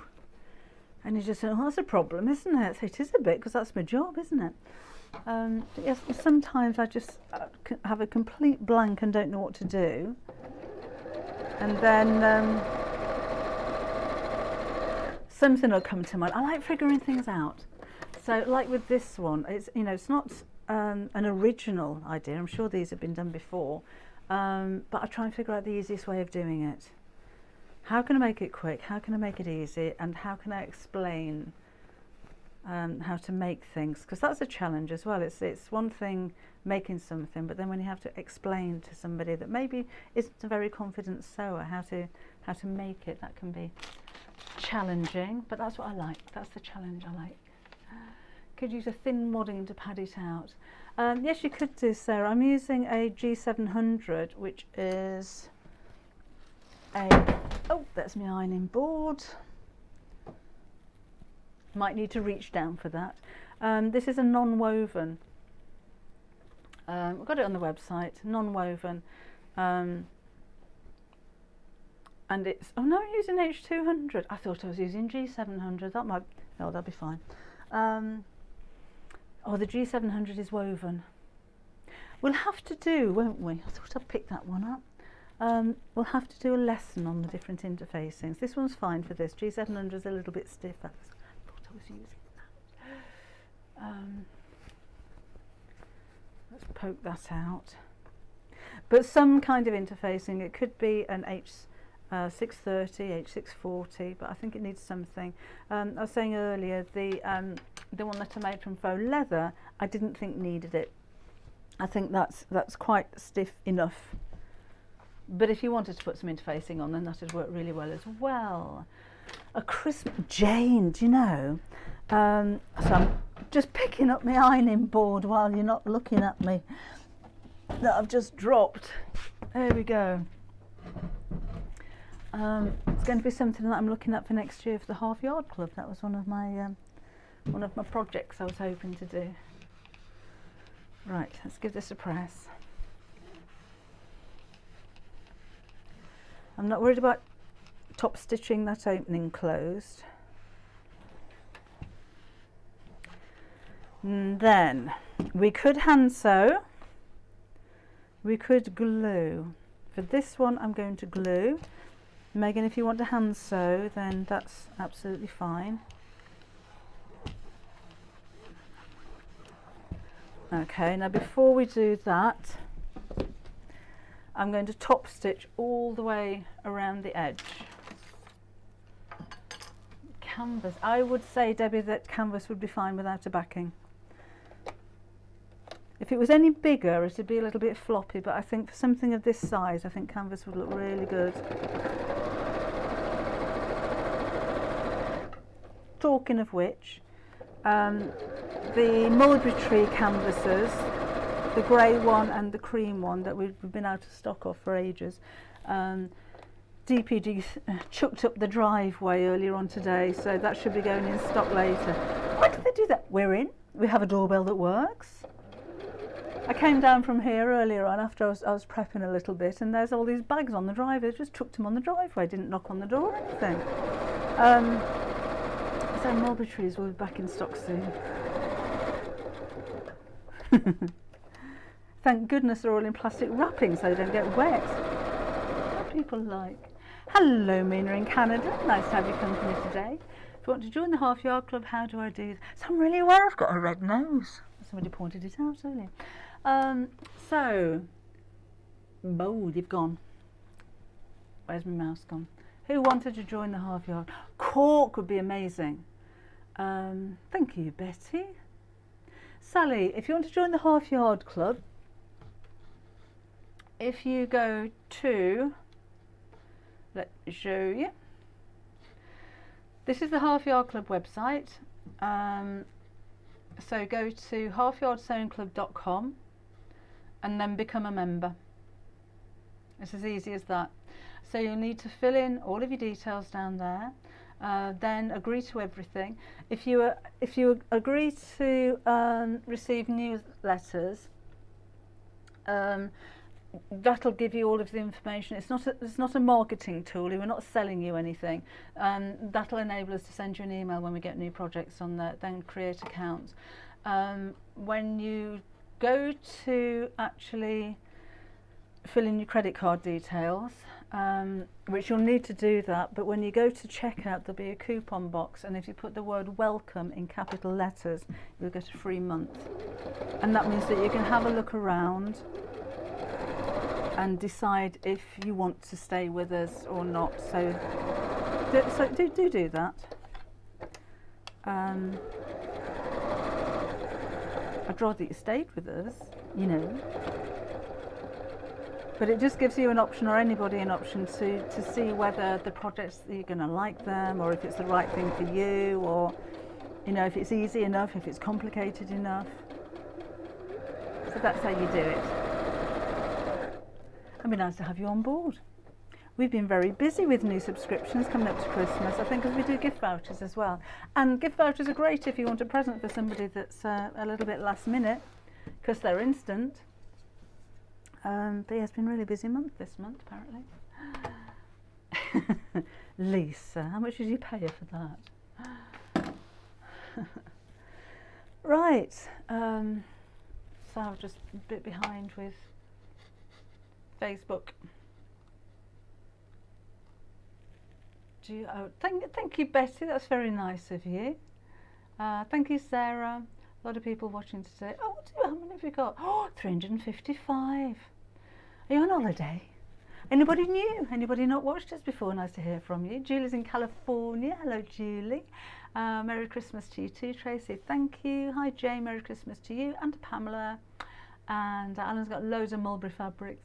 And he just said, oh, that's a problem, isn't it? So it is a bit, because that's my job, isn't it? Yes, sometimes I just have a complete blank and don't know what to do. And then something will come to mind. I like figuring things out. So like with this one, it's, you know, it's not an original idea. I'm sure these have been done before. But I try and figure out the easiest way of doing it. How can I make it quick? How can I make it easy? And how can I explain how to make things? Because that's a challenge as well. It's one thing making something, but then when you have to explain to somebody that maybe isn't a very confident sewer how to make it, that can be challenging. But that's what I like. That's the challenge I like. Could use a thin wadding to pad it out. Yes, you could do, Sarah. I'm using a G700, which is oh, that's my ironing board. Might need to reach down for that. This is a non-woven. We've got it on the website, non-woven. And it's, oh no, I'm using H200. I thought I was using G700. That might, no, that'll be fine. Oh, the G700 is woven. We'll have to do, won't we? I thought I'd pick that one up. We'll have to do a lesson on the different interfacings. This one's fine for this. G700 is a little bit stiff. I thought I was using that. Let's poke that out. but some kind of interfacing. It could be an H630, H640, but I think it needs something. I was saying earlier, the one that I made from faux leather, I didn't think needed it. I think that's quite stiff enough. But if you wanted to put some interfacing on, then that would work really well as well. A crisp Jane, do you know? So I'm just picking up my ironing board while you're not looking at me, that I've just dropped. There we go. It's going to be something that I'm looking at for next year for the Half Yard Club. That was one of my projects I was hoping to do. Right, let's give this a press. I'm not worried about top stitching that opening closed. And then we could hand sew, we could glue. For this one I'm going to glue. Megan, if you want to hand sew, then that's absolutely fine. Okay, now before we do that, I'm going to top stitch all the way around the edge. Canvas, I would say, Debbie, that canvas would be fine without a backing. If it was any bigger, it would be a little bit floppy, but I think for something of this size, I think canvas would look really good. Talking of which, the mulberry tree canvases, the grey one and the cream one that we've been out of stock of for ages, DPD chucked up the driveway earlier on today, so that should be going in stock later. Why did they do that? We're in. We have a doorbell that works. I came down from here earlier on after I was prepping a little bit, and there's all these bags on the driveway. Just chucked them on the driveway, didn't knock on the door or anything. So mulberry trees will be back in stock soon. Thank goodness they're all in plastic wrapping so they don't get wet. What people like. Hello, Mina in Canada. Nice to have your company today. If you want to join the Half Yard Club, how do I do that? So I'm really aware I've got a red nose. Somebody pointed it out earlier. They've gone. Where's my mouse gone? Who wanted to join the Half Yard? Cork would be amazing. Thank you, Betty. Sally, if you want to join the Half Yard Club, if you go to, let me show you. This is the Half Yard Club website. So go to halfyardsewingclub.com and then become a member. It's as easy as that. So you'll need to fill in all of your details down there, then agree to everything. If you agree to receive newsletters, that'll give you all of the information. It's not a marketing tool. We're not selling you anything. That'll enable us to send you an email when we get new projects on there. Then create accounts. When you go to actually fill in your credit card details, which you'll need to do that, but when you go to checkout there'll be a coupon box, and if you put the word welcome in capital letters, you'll get a free month. And that means that you can have a look around and decide if you want to stay with us or not. So do that. I'd rather you stayed with us, you know. But it just gives you an option, or anybody an option, to see whether the projects, you're going to like them, or if it's the right thing for you, or, you know, if it's easy enough, if it's complicated enough. So that's how you do it. It'd be nice to have you on board. We've been very busy with new subscriptions coming up to Christmas, I think, because we do gift vouchers as well. And gift vouchers are great if you want a present for somebody that's a little bit last minute, because they're instant. But yeah, it's been a really busy month this month, apparently. Lisa, how much did you pay her for that? Right, so I'm just a bit behind with Facebook. Thank you, Betty, that's very nice of you. Thank you, Sarah. A lot of people watching today. Oh, how many have we got? Oh, 355. Are you on holiday? Anybody new? Anybody not watched us before? Nice to hear from you. Julie's in California. Hello, Julie. Merry Christmas to you too, Tracy. Thank you. Hi, Jay. Merry Christmas to you and to Pamela. And Alan's got loads of mulberry fabrics.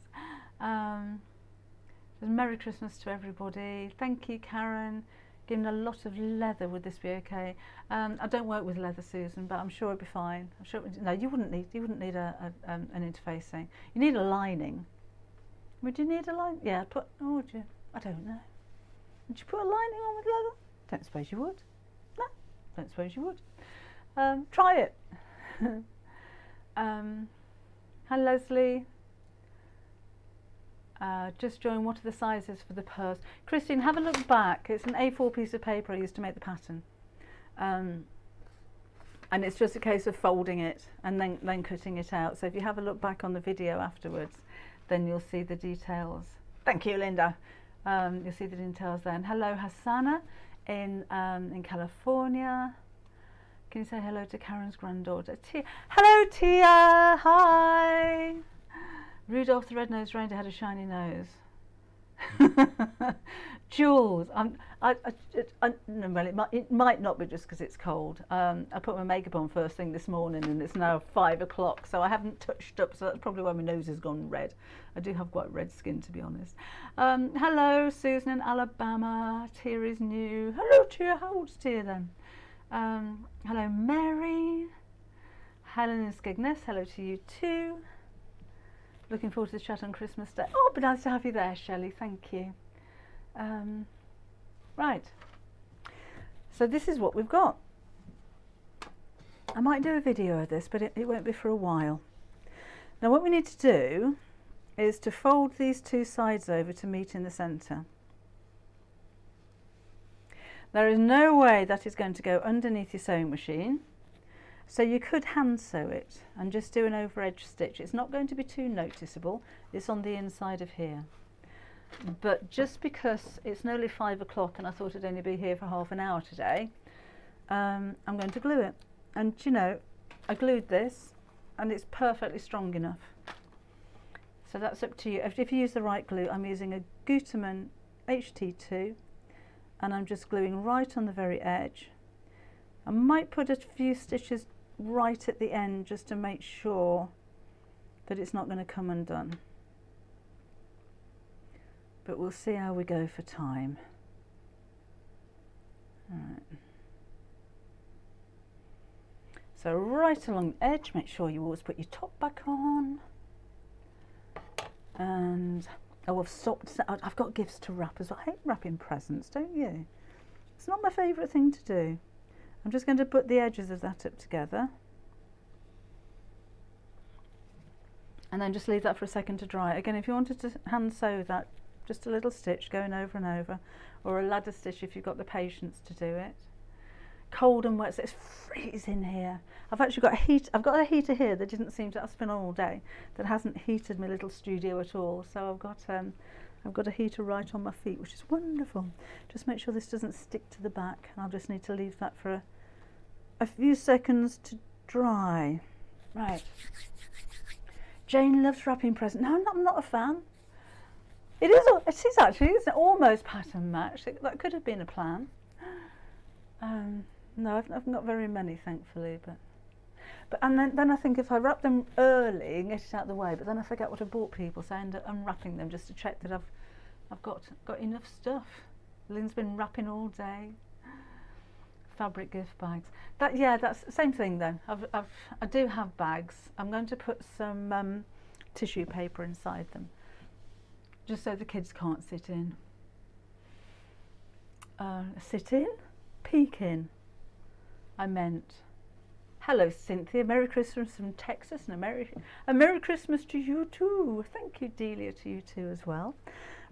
Merry Christmas to everybody. Thank you, Karen. Giving a lot of leather. Would this be okay? I don't work with leather, Susan, but I'm sure it'd be fine. I'm sure. No, you wouldn't need an interfacing. You need a lining. Would you need a line? Yeah. Oh, would you? I don't know. Would you put a lining on with leather? Don't suppose you would. No, don't suppose you would. Try it. Hi, Leslie. Just join. What are the sizes for the purse? Christine, have a look back. It's an A4 piece of paper I used to make the pattern. And it's just a case of folding it and then cutting it out. So if you have a look back on the video afterwards, then you'll see the details. Thank you, Linda. You'll see the details then. Hello, Hassana in California. Can you say hello to Karen's granddaughter? Tia. Hello, Tia. Hi. Rudolph the red-nosed reindeer had a shiny nose. Jules, well, it might not be just because it's cold. I put my makeup on first thing this morning and it's now 5 o'clock, so I haven't touched up, so that's probably why my nose has gone red. I do have quite red skin, to be honest. Hello, Susan in Alabama. Tia is new. Hello, Tia. How old's Tia then? Hello, Mary. Helen in Skegness. Hello to you too. Looking forward to the chat on Christmas Day. Oh, but nice to have you there, Shelley. Thank you. Right. So this is what we've got. I might do a video of this, but it won't be for a while. Now what we need to do is to fold these two sides over to meet in the centre. There is no way that is going to go underneath your sewing machine. So you could hand sew it and just do an over edge stitch. It's not going to be too noticeable. It's on the inside of here. But just because it's nearly 5 o'clock and I thought I'd only be here for half an hour today, I'm going to glue it. And you know, I glued this and it's perfectly strong enough. So that's up to you. If you use the right glue, I'm using a Gutermann HT2 and I'm just gluing right on the very edge. I might put a few stitches right at the end just to make sure that it's not going to come undone. But we'll see how we go for time. Alright. So right along the edge, make sure you always put your top back on. And oh, I've stopped. I've got gifts to wrap as well. I hate wrapping presents, don't you? It's not my favourite thing to do. I'm just going to put the edges of that up together and then just leave that for a second to dry. Again, if you wanted to hand sew that, just a little stitch going over and over, or a ladder stitch if you've got the patience to do it. Cold and wet, so it's freezing here. I've actually got I've got a heater here that didn't seem to, that's been on all day, that hasn't heated my little studio at all. So I've got a heater right on my feet, which is wonderful. Just make sure this doesn't stick to the back. I'll just need to leave that for a few seconds to dry. Right. Jane loves wrapping presents. No, I'm not a fan. It is actually, it's an almost pattern match. That could have been a plan. No, I've not very many, thankfully, but then I think if I wrap them early and get it out of the way, but then I forget what I bought people, so I end up unwrapping them just to check that I've got enough stuff. Lynn's been wrapping all day. Fabric gift bags. That's the same thing though. I do have bags. I'm going to put some tissue paper inside them, just so the kids can't sit in. Sit in? Peek in. I meant. Hello, Cynthia. Merry Christmas from Texas, and a Merry Christmas to you too. Thank you, Delia, to you too as well.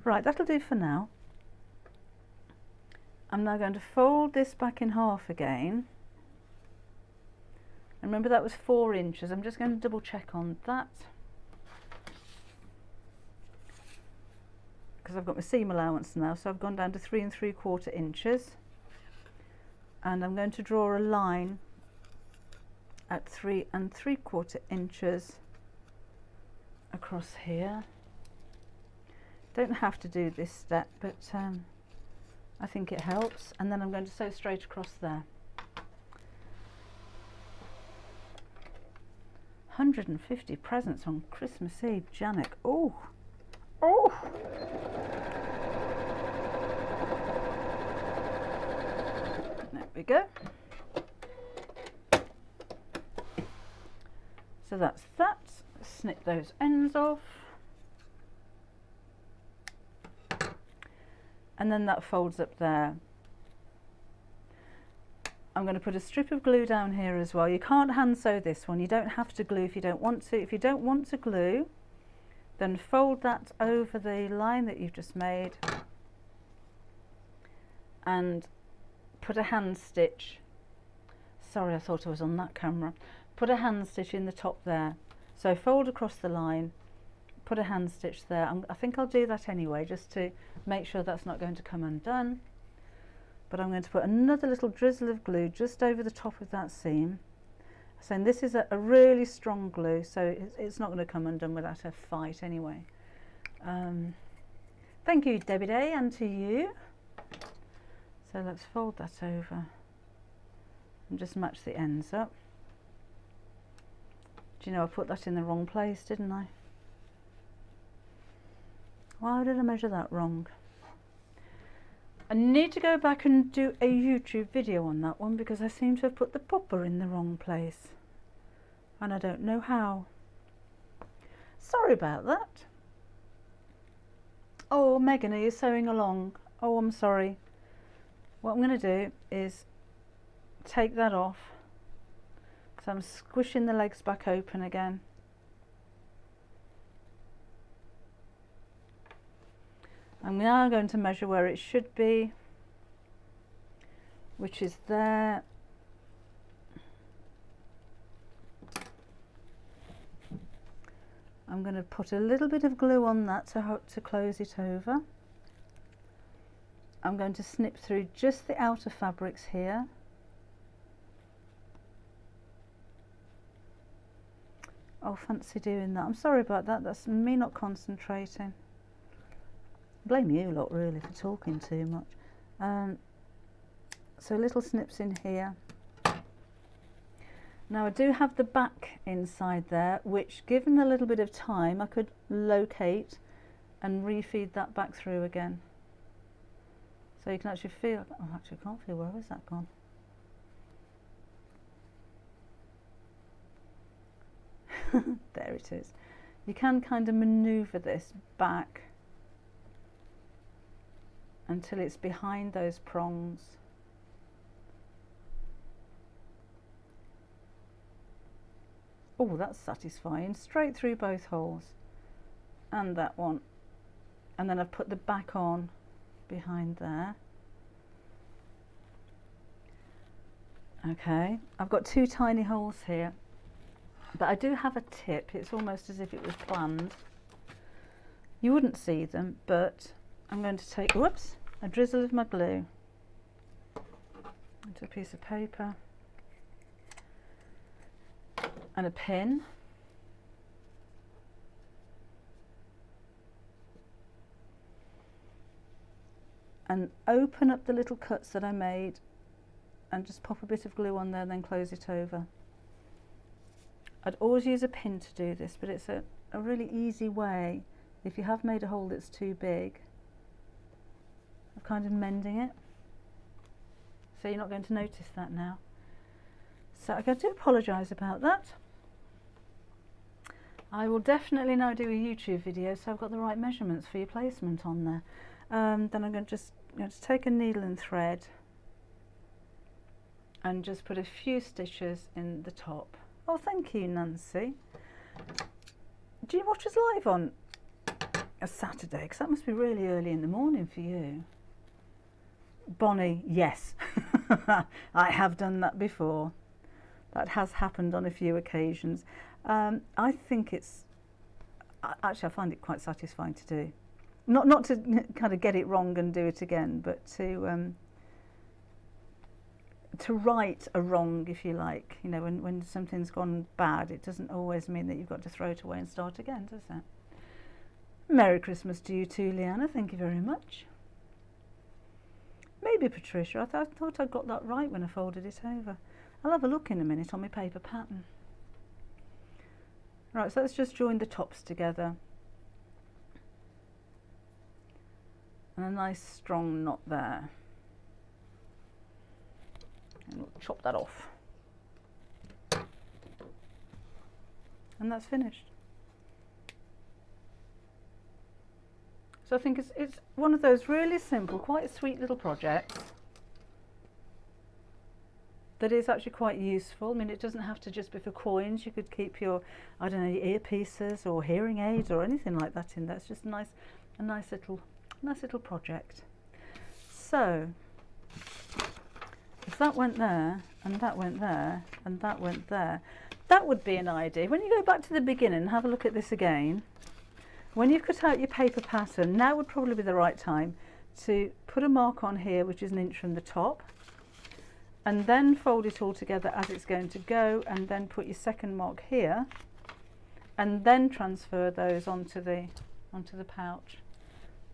Right, that'll do for now. I'm now going to fold this back in half again. And remember that was 4 inches. I'm just going to double check on that, because I've got my seam allowance now, so I've gone down to 3 3/4 inches. And I'm going to draw a line at 3 3/4 inches across here. Don't have to do this step, but I think it helps. And then I'm going to sew straight across there. 150 presents on Christmas Eve, Janet. Oh, oh. There we go. So that's that. Snip those ends off. And then that folds up there. I'm going to put a strip of glue down here as well. You can't hand sew this one. You don't have to glue if you don't want to. If you don't want to glue, then fold that over the line that you've just made and put a hand stitch. Sorry, I thought I was on that camera. Put a hand stitch in the top there. So fold across the line, put a hand stitch there. I think I'll do that anyway, just to make sure that's not going to come undone. But I'm going to put another little drizzle of glue just over the top of that seam. So this is a really strong glue, so it's not going to come undone without a fight anyway. Thank you, Debbie Day, and to you. So let's fold that over and just match the ends up. Do you know I put that in the wrong place, didn't I? Why did I measure that wrong? I need to go back and do a YouTube video on that one because I seem to have put the popper in the wrong place and I don't know how. Sorry about that. Oh, Megan, are you sewing along? Oh, I'm sorry. What I'm going to do is take that off. So I'm squishing the legs back open again. I'm now going to measure where it should be, which is there. I'm going to put a little bit of glue on that to close it over. I'm going to snip through just the outer fabrics here. Oh, fancy doing that. I'm sorry about that. That's me not concentrating. Blame you lot really for talking too much. So little snips in here. Now I do have the back inside there, which given a little bit of time I could locate and refeed that back through again. So you can actually feel, oh actually I can't feel, where has that gone? There it is. You can kind of manoeuvre this back until it's behind those prongs. Oh, that's satisfying. Straight through both holes and that one, and then I've put the back on behind there. Okay, I've got two tiny holes here, but I do have a tip. It's almost as if it was planned. You wouldn't see them, but I'm going to take, whoops, a drizzle of my glue into a piece of paper and a pin. And open up the little cuts that I made and just pop a bit of glue on there and then close it over. I'd always use a pin to do this, but it's a really easy way if you have made a hole that's too big of kind of mending it. So you're not going to notice that now. So I do apologise about that. I will definitely now do a YouTube video so I've got the right measurements for your placement on there. Then I'm going to just take a needle and thread and just put a few stitches in the top. Oh, thank you, Nancy. Do you watch us live on a Saturday? Because that must be really early in the morning for you. Bonnie, yes. I have done that before. That has happened on a few occasions. I think it's, actually I find it quite satisfying to do. Not to kind of get it wrong and do it again, but to right a wrong, if you like. You know, when something's gone bad, it doesn't always mean that you've got to throw it away and start again, does it? Merry Christmas to you too, Leanna. Thank you very much. Maybe Patricia. I thought I got that right when I folded it over. I'll have a look in a minute on my paper pattern. Right, so let's just join the tops together. And a nice strong knot there. And we'll chop that off. And that's finished. So I think it's one of those really simple, quite sweet little projects that is actually quite useful. I mean, it doesn't have to just be for coins. You could keep your, I don't know, your earpieces or hearing aids or anything like that in there. It's just a nice little project. So if that went there and that went there and that went there, that would be an idea. When you go back to the beginning and have a look at this again, when you've cut out your paper pattern, now would probably be the right time to put a mark on here, which is an inch from the top, and then fold it all together as it's going to go, and then put your second mark here, and then transfer those onto the pouch.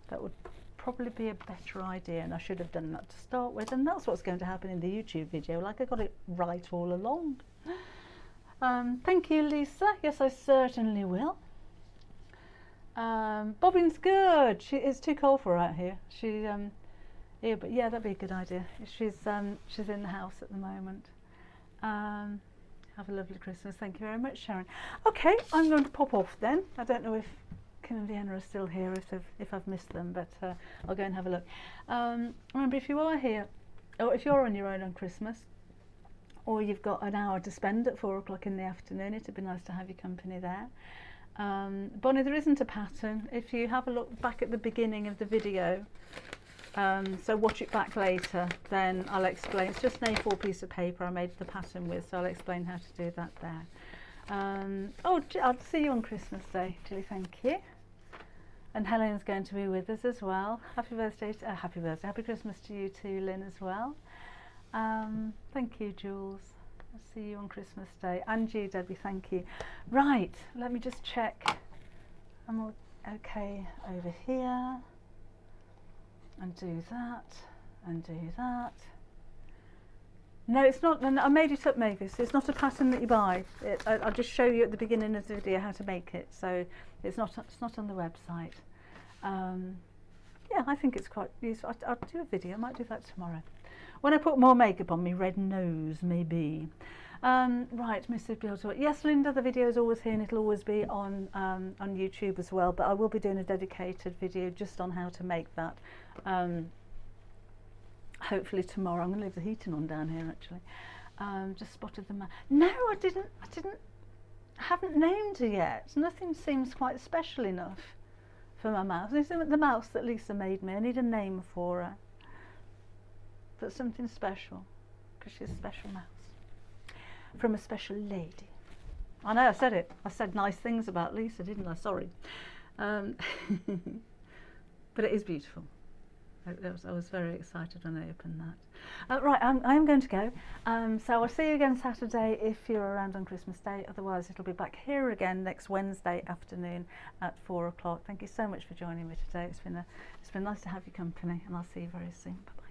That would probably be a better idea, and I should have done that to start with, and that's what's going to happen in the YouTube video, like I got it right all along. Thank you, Lisa. Yes, I certainly will. Bobbin's good. It's too cold for her out here. Yeah, but yeah, that'd be a good idea. She's in the house at the moment. Have a lovely Christmas. Thank you very much, Sharon. Okay, I'm going to pop off then. I don't know if Kim and Vienna are still here, if I've missed them, but I'll go and have a look. Remember, if you are here, or if you're on your own on Christmas, or you've got an hour to spend at 4 o'clock in the afternoon, it'd be nice to have your company there. Bonnie, there isn't a pattern. If you have a look back at the beginning of the video, so watch it back later, then I'll explain. It's just an A4 piece of paper I made the pattern with, so I'll explain how to do that there. Oh, I'll see you on Christmas Day, Julie, thank you. And Helen's going to be with us as well. Happy birthday, happy Christmas to you too, Lynn, as well. Thank you, Jules. I'll see you on Christmas Day. And you, Debbie, thank you. Right, let me just check. I'm all okay over here. And do that, and do that. No, it's not. I made it up, Mavis. It's not a pattern that you buy. I'll just show you at the beginning of the video how to make it. So it's not on the website. Yeah, I think it's quite useful. I'll do a video. I might do that tomorrow. When I put more makeup on me red nose, maybe. Right, Mr. Bill. Yes, Linda, the video is always here and it'll always be on YouTube as well. But I will be doing a dedicated video just on how to make that. Hopefully tomorrow. I'm going to leave the heating on down here actually. Just spotted the mouse. No, I haven't named her yet. Nothing seems quite special enough for my mouse. This isn't the mouse that Lisa made me. I need a name for her. That's something special, because she's a special mouse from a special lady. I know, I said it. I said nice things about Lisa, didn't I? Sorry. But it is beautiful. I was very excited when I opened that. Right, I am going to go. So I'll see you again Saturday if you're around on Christmas Day. Otherwise, it'll be back here again next Wednesday afternoon at 4 o'clock. Thank you so much for joining me today. It's been nice to have your company, and I'll see you very soon. Bye-bye.